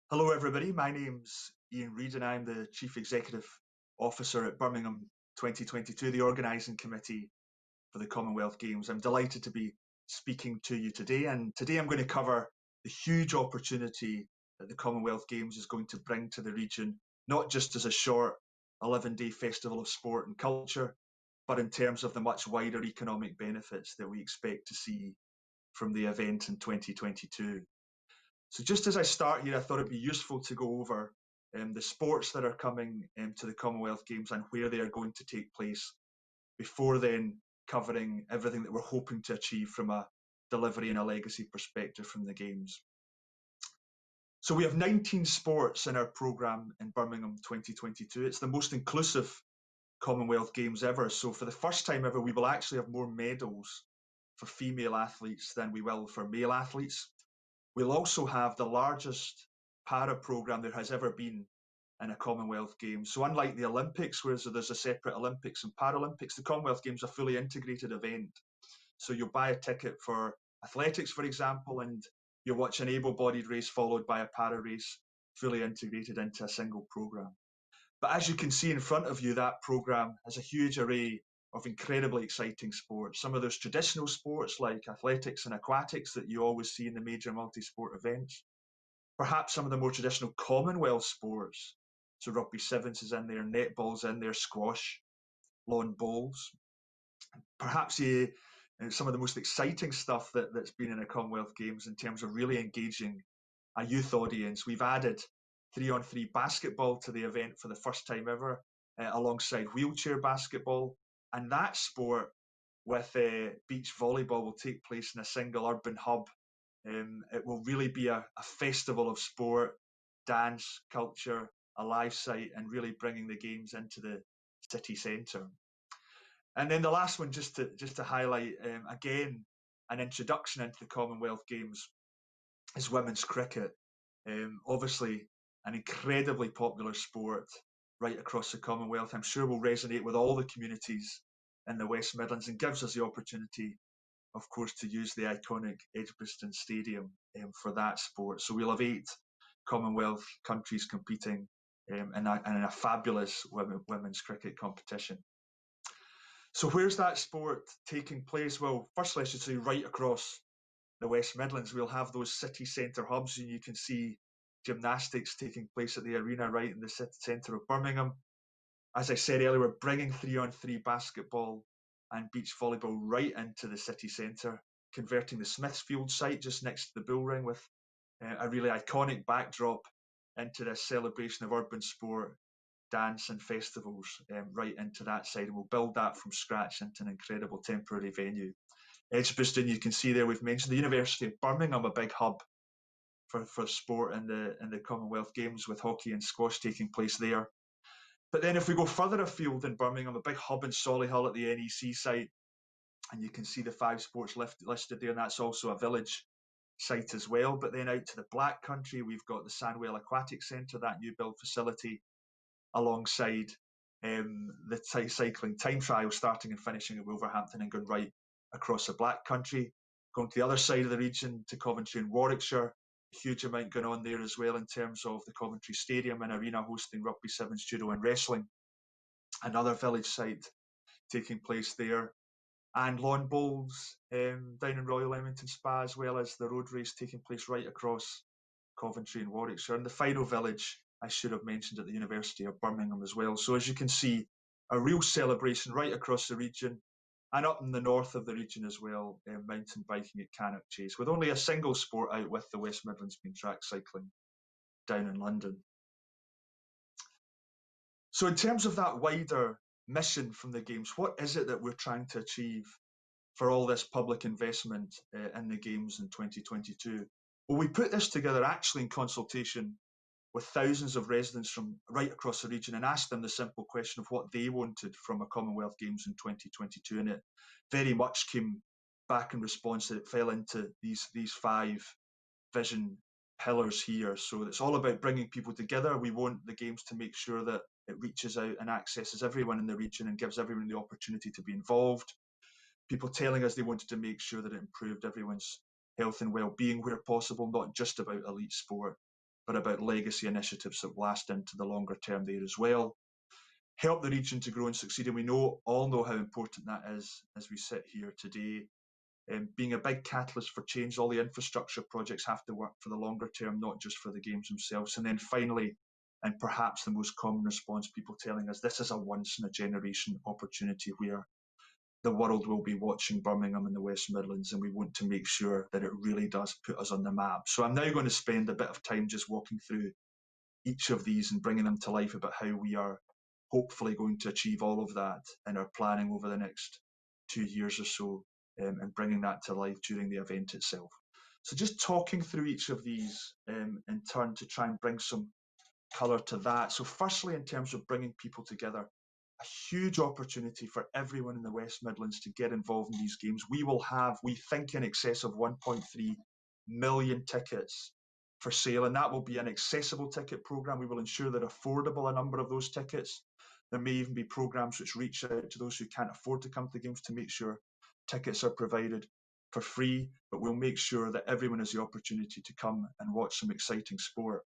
Hello, everybody. My name's Reid, and I'm the Chief Executive Officer at Birmingham 2022, the organising committee for the Commonwealth Games. I'm delighted to be speaking to you today, and today I'm going to cover the huge opportunity that the Commonwealth Games is going to bring to the region, not just as a short 11-day festival of sport and culture, but in terms of the much wider economic benefits that we expect to see from the event in 2022. So just as I start here, I thought it'd be useful to go over the sports that are coming to the Commonwealth Games and where they are going to take place, before then covering everything that we're hoping to achieve from a delivery and a legacy perspective from the Games. So we have 19 sports in our programme in Birmingham 2022. It's the most inclusive Commonwealth Games ever. So for the first time ever, we will actually have more medals for female athletes than we will for male athletes. We'll also have the largest para programme there has ever been in a Commonwealth Games. So unlike the Olympics, where there's a separate Olympics and Paralympics, the Commonwealth Games is a fully integrated event. So you'll buy a ticket for athletics, for example, and you'll watch an able-bodied race followed by a para race, fully integrated into a single programme. But as you can see in front of you, that programme has a huge array of incredibly exciting sports. Some of those traditional sports like athletics and aquatics that you always see in the major multi-sport events. Perhaps some of the more traditional Commonwealth sports. So rugby sevens is in there, netball's in there, squash, lawn bowls. Perhaps some of the most exciting stuff that's been in the Commonwealth Games in terms of really engaging a youth audience. We've added 3-on-3 basketball to the event for the first time ever, alongside wheelchair basketball. And that sport with beach volleyball will take place in a single urban hub. It will really be a festival of sport, dance, culture, a live site, and really bringing the Games into the city centre. And then the last one, just to highlight, again, an introduction into the Commonwealth Games is women's cricket. Obviously, an incredibly popular sport right across the Commonwealth. I'm sure will resonate with all the communities in the West Midlands and gives us the opportunity, of course, to use the iconic Edgbaston Stadium for that sport. So we'll have 8 Commonwealth countries competing in a fabulous women's cricket competition. So where's that sport taking place? Well, firstly, I should say right across the West Midlands. We'll have those city centre hubs, and you can see gymnastics taking place at the arena right in the city centre of Birmingham. As I said earlier, we're bringing 3-on-3 basketball and beach volleyball right into the city centre, converting the Smithfield site just next to the Bull Ring with a really iconic backdrop into this celebration of urban sport, dance and festivals right into that side. And we'll build that from scratch into an incredible temporary venue. Edgbaston, you can see there, we've mentioned the University of Birmingham, a big hub for sport in the Commonwealth Games, with hockey and squash taking place there. But then if we go further afield in Birmingham, a big hub in Solihull at the NEC site, and you can see the 5 sports listed there, and that's also a village site as well. But then out to the Black Country, we've got the Sandwell Aquatic Centre, that new build facility, alongside the cycling time trial starting and finishing at Wolverhampton and going right across the Black Country. Going to the other side of the region to Coventry and Warwickshire, a huge amount going on there as well in terms of the Coventry Stadium and arena hosting rugby sevens, judo and wrestling. Another village site taking place there. And lawn bowls down in Royal Leamington Spa, as well as the road race taking place right across Coventry and Warwickshire. And the final village, I should have mentioned, at the University of Birmingham as well. So as you can see, a real celebration right across the region, and up in the north of the region as well, mountain biking at Cannock Chase, with only a single sport out with the West Midlands being track cycling down in London. So in terms of that wider mission from the Games, what is it that we're trying to achieve for all this public investment in the Games in 2022? Well, we put this together actually in consultation with thousands of residents from right across the region and asked them the simple question of what they wanted from a Commonwealth Games in 2022. And it very much came back in response that it fell into these 5 vision pillars here. So it's all about bringing people together. We want the Games to make sure that it reaches out and accesses everyone in the region and gives everyone the opportunity to be involved. People telling us they wanted to make sure that it improved everyone's health and well-being where possible, not just about elite sport. but about legacy initiatives that last into the longer term there as well. Help the region to grow and succeed, and we all know how important that is as we sit here today. Being a big catalyst for change, all the infrastructure projects have to work for the longer term, not just for the games themselves. And then finally, and perhaps the most common response, people telling us this is a once in a generation opportunity where the world will be watching Birmingham and the West Midlands, and we want to make sure that it really does put us on the map. So I'm now going to spend a bit of time just walking through each of these and bringing them to life about how we are hopefully going to achieve all of that in our planning over the next 2 years or so, and bringing that to life during the event itself. So just talking through each of these in turn to try and bring some colour to that. So firstly, in terms of bringing people together, a huge opportunity for everyone in the West Midlands to get involved in these games. We will have, we think, in excess of 1.3 million tickets for sale, and that will be an accessible ticket programme. We will ensure that affordable a number of those tickets. There may even be programmes which reach out to those who can't afford to come to the games to make sure tickets are provided for free, but we'll make sure that everyone has the opportunity to come and watch some exciting sport.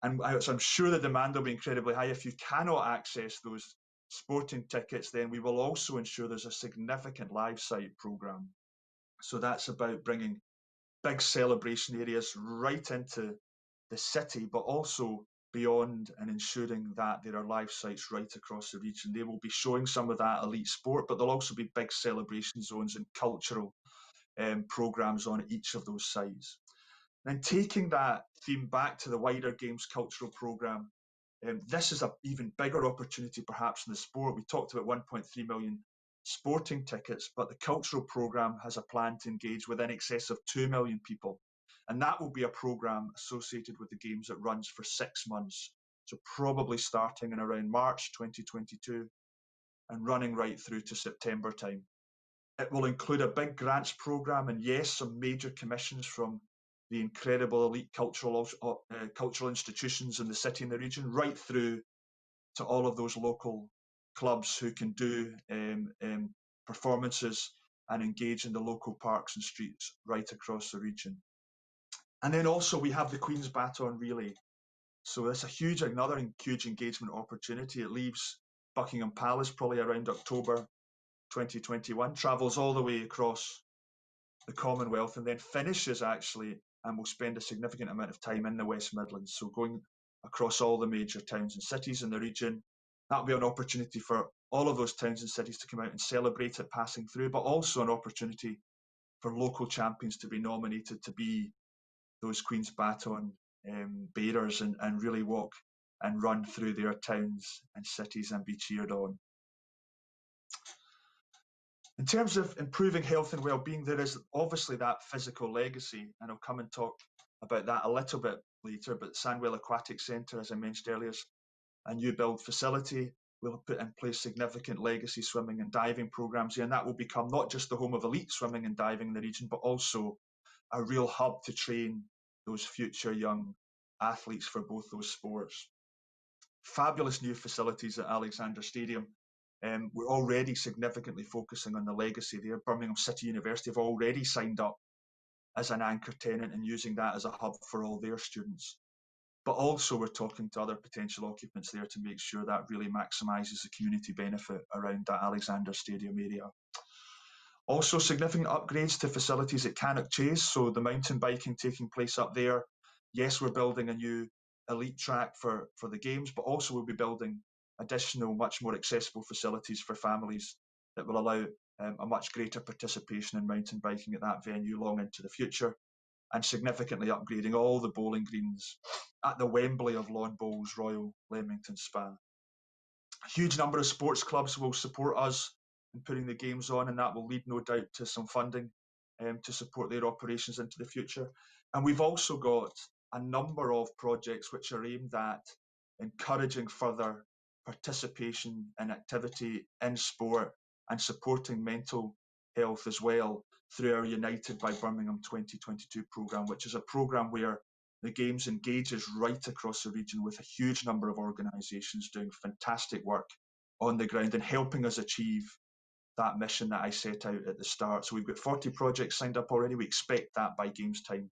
And so I'm sure the demand will be incredibly high. If you cannot access those sporting tickets, then we will also ensure there's a significant live site programme. So that's about bringing big celebration areas right into the city, but also beyond, and ensuring that there are live sites right across the region. They will be showing some of that elite sport, but there'll also be big celebration zones and cultural programmes on each of those sites. Then taking that theme back to the wider Games cultural programme, this is an even bigger opportunity perhaps in the sport. We talked about 1.3 million sporting tickets, but the cultural programme has a plan to engage with in excess of 2 million people. And that will be a programme associated with the Games that runs for 6 months. So probably starting in around March 2022 and running right through to September time. It will include a big grants programme and, yes, some major commissions from the incredible elite cultural institutions in the city and the region, right through to all of those local clubs who can do performances and engage in the local parks and streets right across the region. And then also we have the Queen's Baton Relay. So that's another huge engagement opportunity. It leaves Buckingham Palace probably around October 2021, travels all the way across the Commonwealth, and then finishes actually, and will spend a significant amount of time in the West Midlands. So going across all the major towns and cities in the region. That'll be an opportunity for all of those towns and cities to come out and celebrate it passing through, but also an opportunity for local champions to be nominated to be those Queen's Baton bearers and really walk and run through their towns and cities and be cheered on. In terms of improving health and well-being, there is obviously that physical legacy, and I'll come and talk about that a little bit later, but Sandwell Aquatic Centre, as I mentioned earlier, is a new build facility. We'll put in place significant legacy swimming and diving programmes here, and that will become not just the home of elite swimming and diving in the region, but also a real hub to train those future young athletes for both those sports. Fabulous new facilities at Alexander Stadium. We're already significantly focusing on the legacy there. Birmingham City University have already signed up as an anchor tenant and using that as a hub for all their students. But also we're talking to other potential occupants there to make sure that really maximises the community benefit around that Alexander Stadium area. Also significant upgrades to facilities at Cannock Chase, so the mountain biking taking place up there. Yes, we're building a new elite track for the Games, but also we'll be building additional, much more accessible facilities for families that will allow a much greater participation in mountain biking at that venue long into the future, and significantly upgrading all the bowling greens at the Wembley of Lawn Bowls Royal Leamington Spa. A huge number of sports clubs will support us in putting the Games on, and that will lead, no doubt, to some funding to support their operations into the future. And we've also got a number of projects which are aimed at encouraging further participation and activity in sport and supporting mental health as well through our United by Birmingham 2022 programme, which is a programme where the Games engages right across the region with a huge number of organisations doing fantastic work on the ground and helping us achieve that mission that I set out at the start. So we've got 40 projects signed up already. We expect that by Games time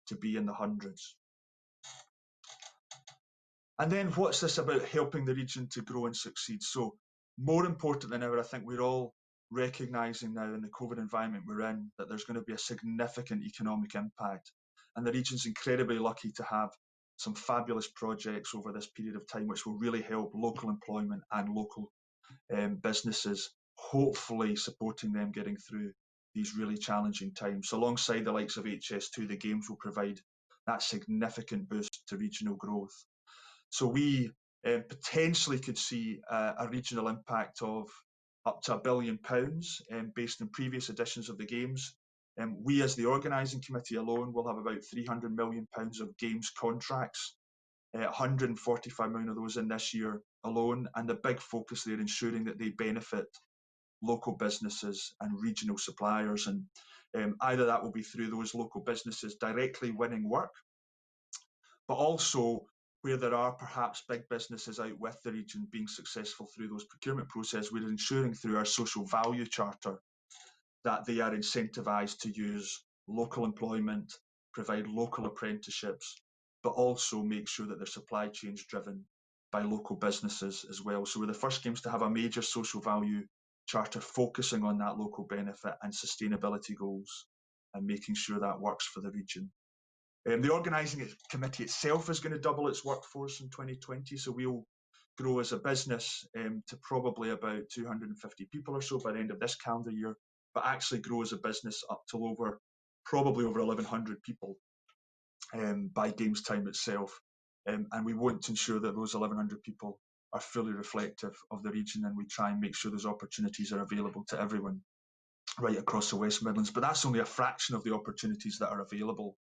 to be in the hundreds. And then what's this about helping the region to grow and succeed? So more important than ever, I think we're all recognising now in the COVID environment we're in that there's going to be a significant economic impact. And the region's incredibly lucky to have some fabulous projects over this period of time which will really help local employment and local businesses, hopefully supporting them getting through these really challenging times. So alongside the likes of HS2, the Games will provide that significant boost to regional growth. So we potentially could see a regional impact of up to £1 billion based on previous editions of the Games. We as the organising committee alone will have about £300 million of Games contracts, 145 million of those in this year alone, and the big focus there ensuring that they benefit local businesses and regional suppliers, and either that will be through those local businesses directly winning work, but also where there are perhaps big businesses out with the region being successful through those procurement processes, we're ensuring through our social value charter that they are incentivised to use local employment, provide local apprenticeships, but also make sure that their supply chain is driven by local businesses as well. So we're the first Games to have a major social value charter focusing on that local benefit and sustainability goals and making sure that works for the region. The organising committee itself is going to double its workforce in 2020, so we'll grow as a business to probably about 250 people or so by the end of this calendar year, but actually grow as a business up to probably over 1,100 people by Games time itself. And we want to ensure that those 1,100 people are fully reflective of the region, and we try and make sure those opportunities are available to everyone right across the West Midlands. But that's only a fraction of the opportunities that are available.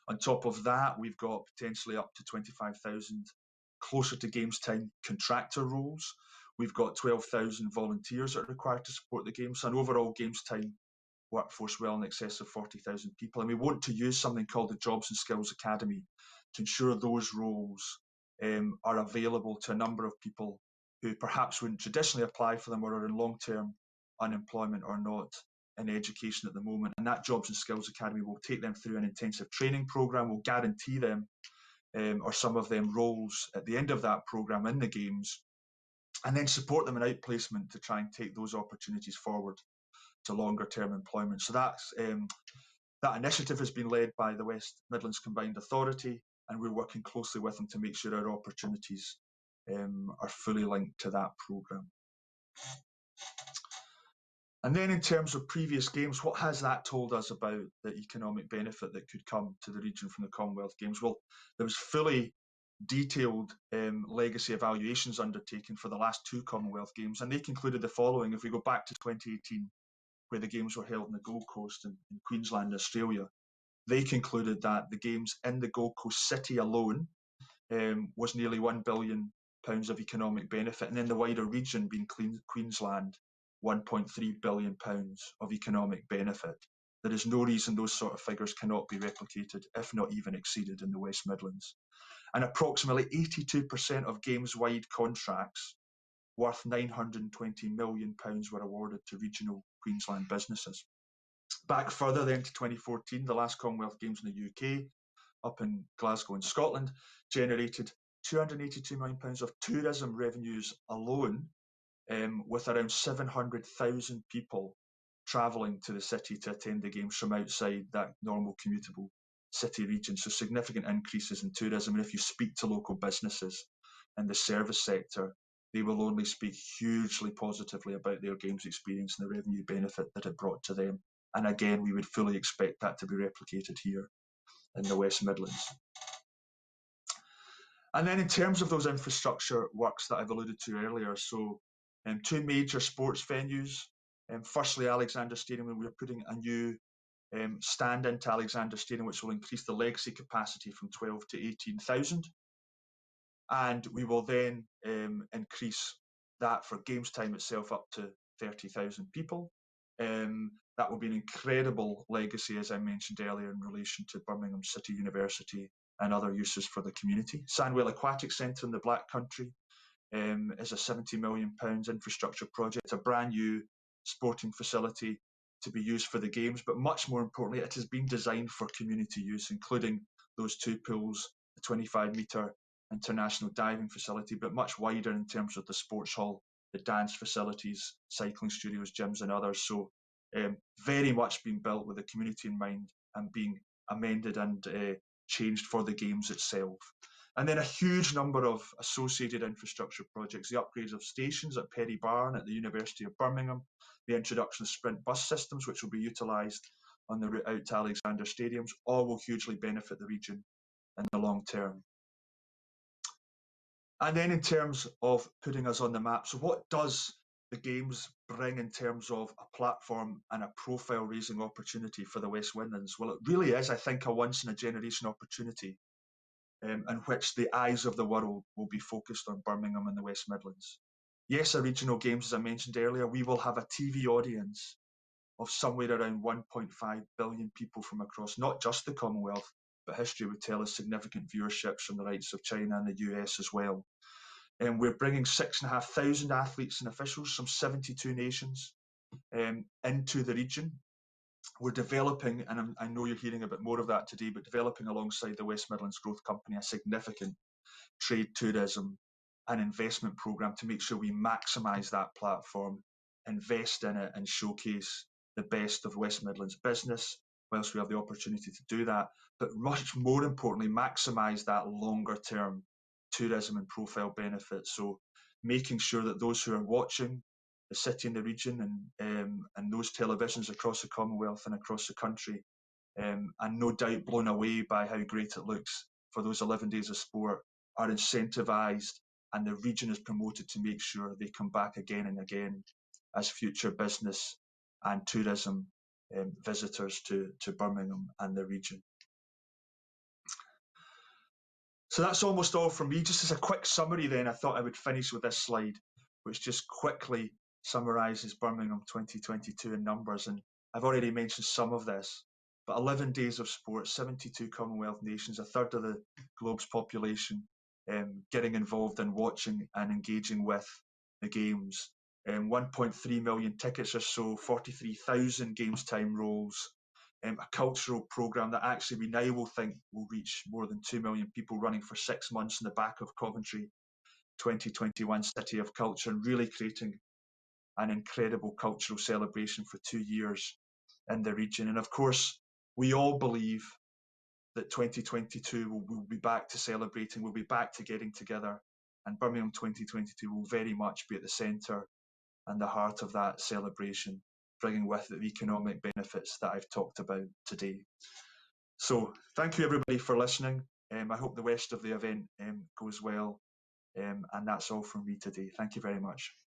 On top of that, we've got potentially up to 25,000 closer to Games time contractor roles. We've got 12,000 volunteers that are required to support the Games, and overall Games time workforce well in excess of 40,000 people. And we want to use something called the Jobs and Skills Academy to ensure those roles are available to a number of people who perhaps wouldn't traditionally apply for them or are in long-term unemployment or not in education at the moment. And that Jobs and Skills Academy will take them through an intensive training programme, will guarantee them or some of them roles at the end of that programme in the Games, and then support them in outplacement to try and take those opportunities forward to longer term employment. So that initiative has been led by the West Midlands Combined Authority, and we're working closely with them to make sure our opportunities are fully linked to that programme. And then in terms of previous Games, what has that told us about the economic benefit that could come to the region from the Commonwealth Games? Well, there was fully detailed legacy evaluations undertaken for the last two Commonwealth Games, and they concluded the following. If we go back to 2018, where the Games were held in the Gold Coast in Queensland, Australia, they concluded that the Games in the Gold Coast city alone was nearly £1 billion of economic benefit, and in the wider region, being Queensland, £1.3 billion of economic benefit. There is no reason those sort of figures cannot be replicated, if not even exceeded, in the West Midlands. And approximately 82% of Games-wide contracts worth £920 million were awarded to regional Queensland businesses. Back further then to 2014, the last Commonwealth Games in the UK, up in Glasgow in Scotland, generated £282 million of tourism revenues alone, with around 700,000 people travelling to the city to attend the Games from outside that normal commutable city region. So significant increases in tourism. And if you speak to local businesses in the service sector, they will only speak hugely positively about their Games experience and the revenue benefit that it brought to them. And again, we would fully expect that to be replicated here in the West Midlands. And then in terms of those infrastructure works that I've alluded to earlier, so two major sports venues. Firstly, Alexander Stadium, we're putting a new stand into Alexander Stadium, which will increase the legacy capacity from 12 to 18,000. And we will then increase that for Games time itself up to 30,000 people. That will be an incredible legacy, as I mentioned earlier, in relation to Birmingham City University and other uses for the community. Sandwell Aquatic Centre in the Black Country is a £70 million infrastructure project, a brand new sporting facility to be used for the Games, but much more importantly, it has been designed for community use, including those two pools, the 25-metre international diving facility, but much wider in terms of the sports hall, the dance facilities, cycling studios, gyms and others. So very much being built with the community in mind and being amended and changed for the games itself. And then a huge number of associated infrastructure projects, the upgrades of stations at Perry Barn at the University of Birmingham, the introduction of sprint bus systems, which will be utilised on the route out to Alexander Stadiums, all will hugely benefit the region in the long term. And then in terms of putting us on the map, so what does the Games bring in terms of a platform and a profile raising opportunity for the West Midlands? Well, it really is, I think, a once in a generation opportunity in which the eyes of the world will be focused on Birmingham and the West Midlands. Yes, a regional Games, as I mentioned earlier, we will have a TV audience of somewhere around 1.5 billion people from across not just the Commonwealth, but history would tell us significant viewerships from the likes of China and the US as well. And we're bringing 6,500 athletes and officials from 72 nations into the region. We're developing, and I know you're hearing a bit more of that today, but developing alongside the West Midlands Growth Company a significant trade, tourism and investment programme to make sure we maximise that platform, invest in it and showcase the best of West Midlands business whilst we have the opportunity to do that, but much more importantly, maximise that longer term tourism and profile benefits. So making sure that those who are watching the city and the region and those televisions across the Commonwealth and across the country, and no doubt blown away by how great it looks for those 11 days of sport, are incentivised and the region is promoted to make sure they come back again and again as future business and tourism visitors to Birmingham and the region. So that's almost all from me. Just as a quick summary then, I thought I would finish with this slide, which just quickly summarises Birmingham 2022 in numbers. And I've already mentioned some of this, but 11 days of sport, 72 Commonwealth nations, a third of the globe's population getting involved in watching and engaging with the Games. 1.3 million tickets or so, 43,000 Games time roles, a cultural programme that actually we now will think will reach more than 2 million people running for 6 months in the back of Coventry 2021 City of Culture, and really creating an incredible cultural celebration for 2 years in the region. And of course, we all believe that 2022 will be back to celebrating, we'll be back to getting together, and Birmingham 2022 will very much be at the centre and the heart of that celebration, bringing with it the economic benefits that I've talked about today. So thank you everybody for listening. I hope the rest of the event goes well, and that's all from me today. Thank you very much.